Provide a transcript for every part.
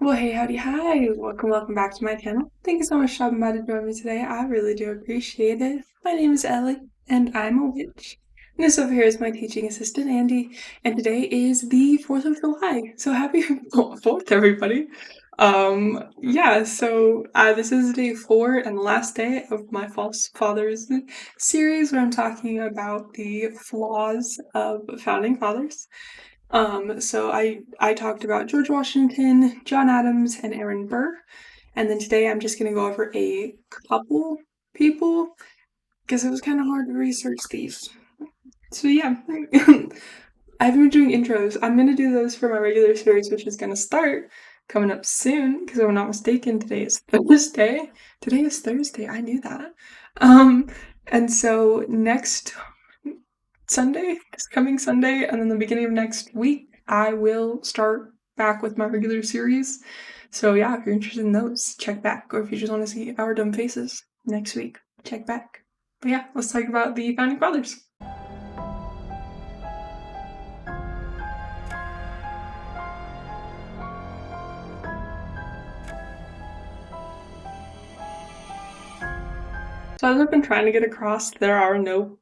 Well, hey, howdy, hi. Welcome back to my channel. Thank you so much for stopping by to join me today. I really do appreciate it. My name is Ellie, and I'm a witch. And this over here is my teaching assistant, Andy, and today is the 4th of July. So happy 4th, everybody. This is day 4 and last day of my False Fathers series where I'm talking about the flaws of founding fathers. I talked about George Washington, John Adams, and Aaron Burr, and then today I'm just gonna go over a couple people because it was kind of hard to research these. So yeah, I've been doing intros. I'm gonna do those for my regular series, which is gonna start coming up soon. Because if I'm not mistaken, today is Thursday. Today is Thursday. I knew that. Um, and so next Sunday, this coming Sunday, and then the beginning of next week, I will start back with my regular series. So yeah, if you're interested in those, check back. Or if you just want to see our dumb faces next week, check back. But yeah, let's talk about the founding fathers. So as I've been trying to get across, there are no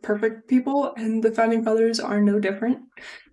perfect people, and the founding fathers are no different.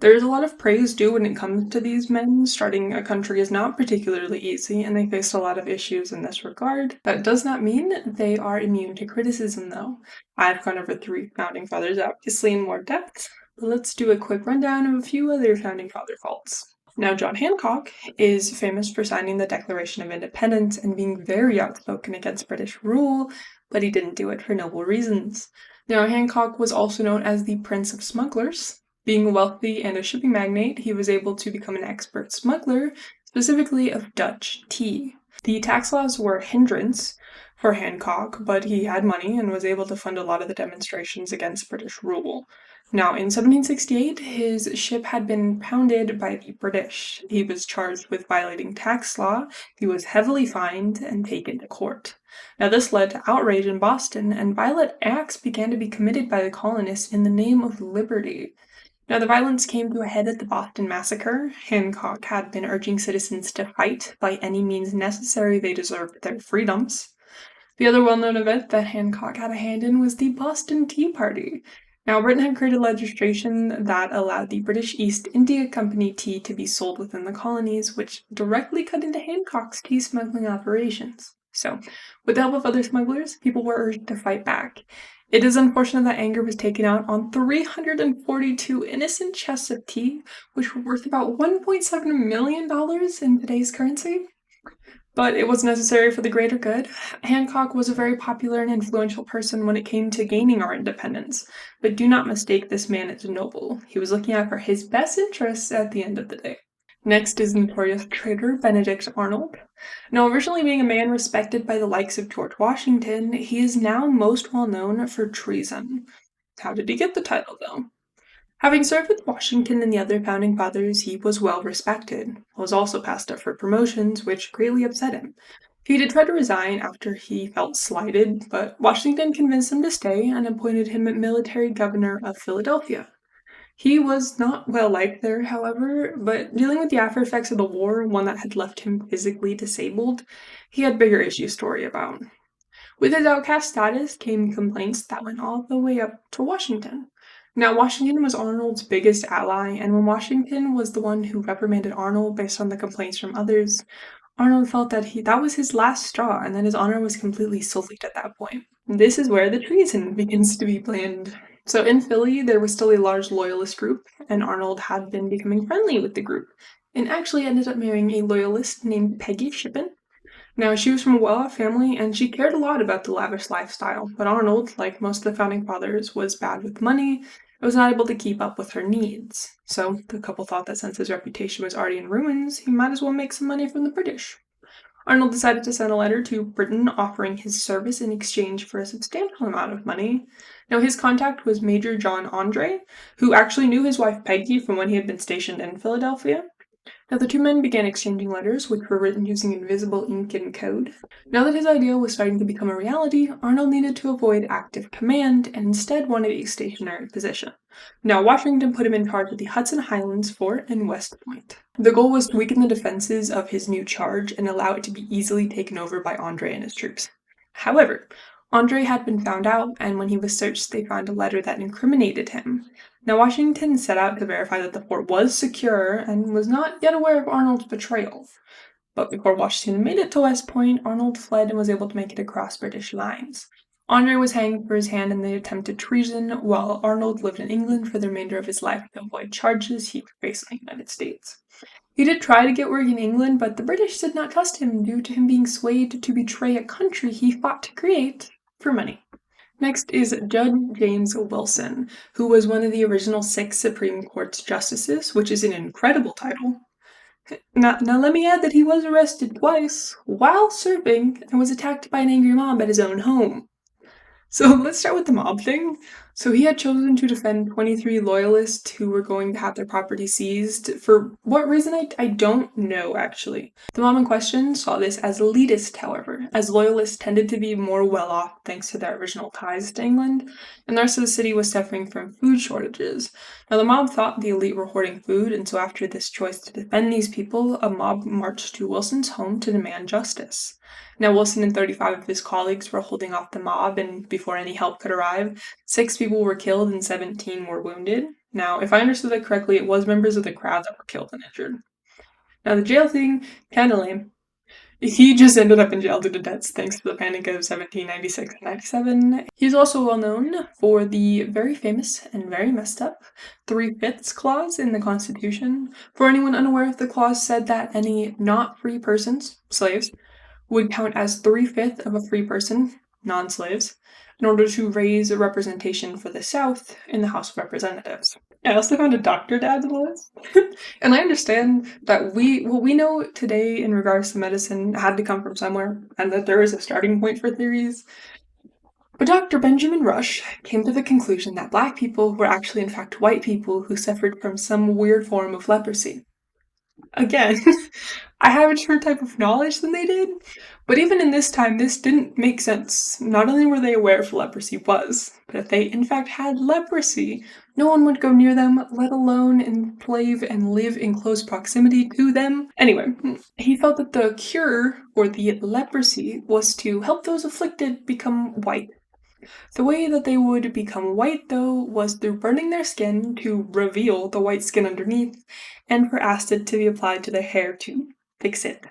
There is a lot of praise due when it comes to these men. Starting a country is not particularly easy, and they faced a lot of issues in this regard. That does not mean they are immune to criticism, though. I've gone over 3 founding fathers, obviously, in more depth, but let's do a quick rundown of a few other founding father faults. Now, John Hancock is famous for signing the Declaration of Independence and being very outspoken against British rule, but he didn't do it for noble reasons. Now, Hancock was also known as the Prince of Smugglers. Being wealthy and a shipping magnate, he was able to become an expert smuggler, specifically of Dutch tea. The tax laws were a hindrance for Hancock, but he had money and was able to fund a lot of the demonstrations against British rule. Now, in 1768, his ship had been impounded by the British. He was charged with violating tax law, he was heavily fined, and taken to court. Now, this led to outrage in Boston, and violent acts began to be committed by the colonists in the name of liberty. Now, the violence came to a head at the Boston Massacre. Hancock had been urging citizens to fight by any means necessary, they deserved their freedoms. The other well-known event that Hancock had a hand in was the Boston Tea Party. Now, Britain had created legislation that allowed the British East India Company tea to be sold within the colonies, which directly cut into Hancock's tea smuggling operations. So, with the help of other smugglers, people were urged to fight back. It is unfortunate that anger was taken out on 342 innocent chests of tea, which were worth about $1.7 million in today's currency. But it was necessary for the greater good. Hancock was a very popular and influential person when it came to gaining our independence, but do not mistake this man as noble. He was looking out for his best interests at the end of the day. Next is notorious traitor Benedict Arnold. Now, originally being a man respected by the likes of George Washington, he is now most well known for treason. How did he get the title, though? Having served with Washington and the other founding fathers, he was well respected, was also passed up for promotions, which greatly upset him. He did try to resign after he felt slighted, but Washington convinced him to stay and appointed him military governor of Philadelphia. He was not well liked there, however, but dealing with the after effects of the war, one that had left him physically disabled, he had bigger issues to worry about. With his outcast status came complaints that went all the way up to Washington. Now, Washington was Arnold's biggest ally, and when Washington was the one who reprimanded Arnold based on the complaints from others, Arnold felt that that was his last straw, and that his honor was completely sullied at that point. This is where the treason begins to be planned. So in Philly, there was still a large loyalist group, and Arnold had been becoming friendly with the group, and actually ended up marrying a loyalist named Peggy Shippen. Now, she was from a well-off family, and she cared a lot about the lavish lifestyle, but Arnold, like most of the founding fathers, was bad with money and was not able to keep up with her needs. So the couple thought that since his reputation was already in ruins, he might as well make some money from the British. Arnold decided to send a letter to Britain offering his service in exchange for a substantial amount of money. Now, his contact was Major John Andre, who actually knew his wife Peggy from when he had been stationed in Philadelphia. Now, the two men began exchanging letters, which were written using invisible ink and code. Now that his idea was starting to become a reality, Arnold needed to avoid active command and instead wanted a stationary position. Now, Washington put him in charge of the Hudson Highlands Fort and West Point. The goal was to weaken the defenses of his new charge and allow it to be easily taken over by Andre and his troops. However, Andre had been found out, and when he was searched, they found a letter that incriminated him. Now, Washington set out to verify that the fort was secure and was not yet aware of Arnold's betrayal. But before Washington made it to West Point, Arnold fled and was able to make it across British lines. Andre was hanged for his hand in the attempted treason, while Arnold lived in England for the remainder of his life to avoid charges he could face in the United States. He did try to get work in England, but the British did not trust him due to him being swayed to betray a country he fought to create for money. Next is Judge James Wilson, who was one of the original 6 Supreme Court justices, which is an incredible title. Now let me add that he was arrested twice while serving and was attacked by an angry mob at his own home. So let's start with the mob thing. So he had chosen to defend 23 loyalists who were going to have their property seized. For what reason, I don't know, actually. The mob in question saw this as elitist, however, as loyalists tended to be more well-off thanks to their original ties to England, and the rest of the city was suffering from food shortages. Now, the mob thought the elite were hoarding food, and so after this choice to defend these people, a mob marched to Wilson's home to demand justice. Now, Wilson and 35 of his colleagues were holding off the mob, and before any help could arrive, 6 people were killed and 17 were wounded. Now, if I understood that correctly, it was members of the crowd that were killed and injured. Now, the jail thing, kinda lame. He just ended up in jail due to debts thanks to the Panic of 1796 and 97. He's also well known for the very famous and very messed up 3/5 clause in the Constitution. For anyone unaware, the clause said that any not free persons, slaves, would count as 3/5 of a free person, non-slaves, in order to raise a representation for the South in the House of Representatives. I also found a doctor to add to the list. And I understand that what we know today in regards to medicine had to come from somewhere, and that there is a starting point for theories. But Dr. Benjamin Rush came to the conclusion that Black people were actually in fact white people who suffered from some weird form of leprosy. Again, I have a different type of knowledge than they did, but even in this time, this didn't make sense. Not only were they aware of what leprosy was, but if they in fact had leprosy, no one would go near them, let alone enslave and live in close proximity to them. Anyway, he felt that the cure for the leprosy was to help those afflicted become white. The way that they would become white, though, was through burning their skin to reveal the white skin underneath, and for acid to be applied to their hair to fix it.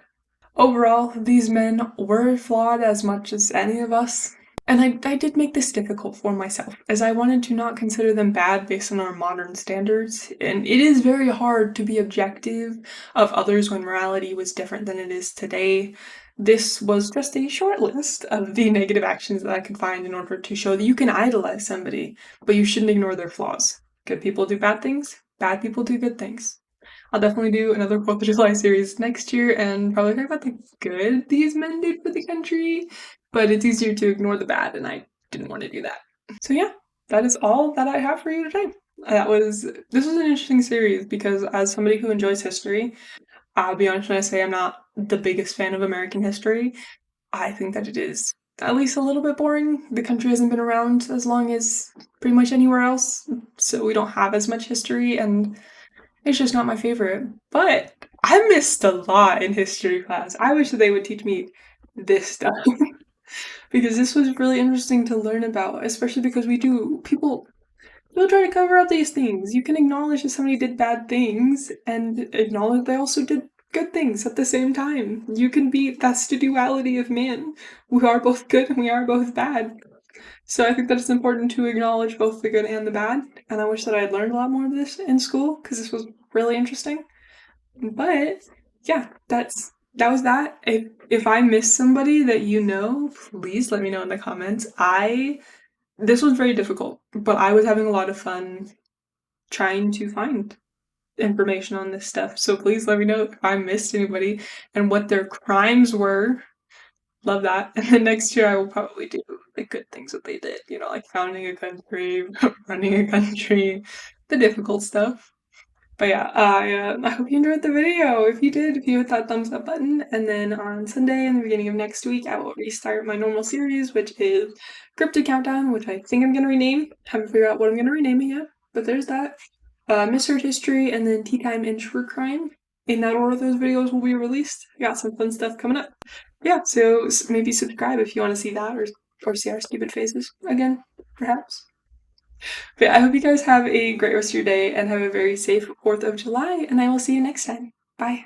Overall, these men were flawed as much as any of us, and I did make this difficult for myself, as I wanted to not consider them bad based on our modern standards, and it is very hard to be objective of others when morality was different than it is today. This was just a short list of the negative actions that I could find in order to show that you can idolize somebody, but you shouldn't ignore their flaws. Good people do bad things, bad people do good things. I'll definitely do another 4th of July series next year and probably talk about the good these men did for the country, but it's easier to ignore the bad, and I didn't want to do that. So yeah, that is all that I have for you today. This was an interesting series because as somebody who enjoys history, I'll be honest when I say I'm not the biggest fan of American history. I think that it is at least a little bit boring. The country hasn't been around as long as pretty much anywhere else, so we don't have as much history, and it's just not my favorite. But I missed a lot in history class. I wish that they would teach me this stuff because this was really interesting to learn about, especially because people try to cover up these things. You can acknowledge that somebody did bad things and acknowledge they also did good things at the same time. That's the duality of man. We are both good and we are both bad. So I think that it's important to acknowledge both the good and the bad, and I wish that I had learned a lot more of this in school, because this was really interesting. But yeah, that was that. If I missed somebody that you know, please let me know in the comments. This was very difficult, but I was having a lot of fun trying to find information on this stuff. So please let me know if I missed anybody and what their crimes were. Love that. And then next year I will probably do the good things that they did, like founding a country, running a country, the difficult stuff. But yeah, I hope you enjoyed the video. If you did, if you hit that thumbs up button, and then on Sunday in the beginning of next week, I will restart my normal series, which is Cryptid Countdown, which I think I'm gonna rename. Haven't figured out what I'm gonna rename it yet, but there's that. Misheard History, and then Tea Time and True Crime. In that order, those videos will be released. I got some fun stuff coming up. Yeah, so maybe subscribe if you want to see that, or see our stupid faces again, perhaps. But I hope you guys have a great rest of your day and have a very safe 4th of July, and I will see you next time. Bye.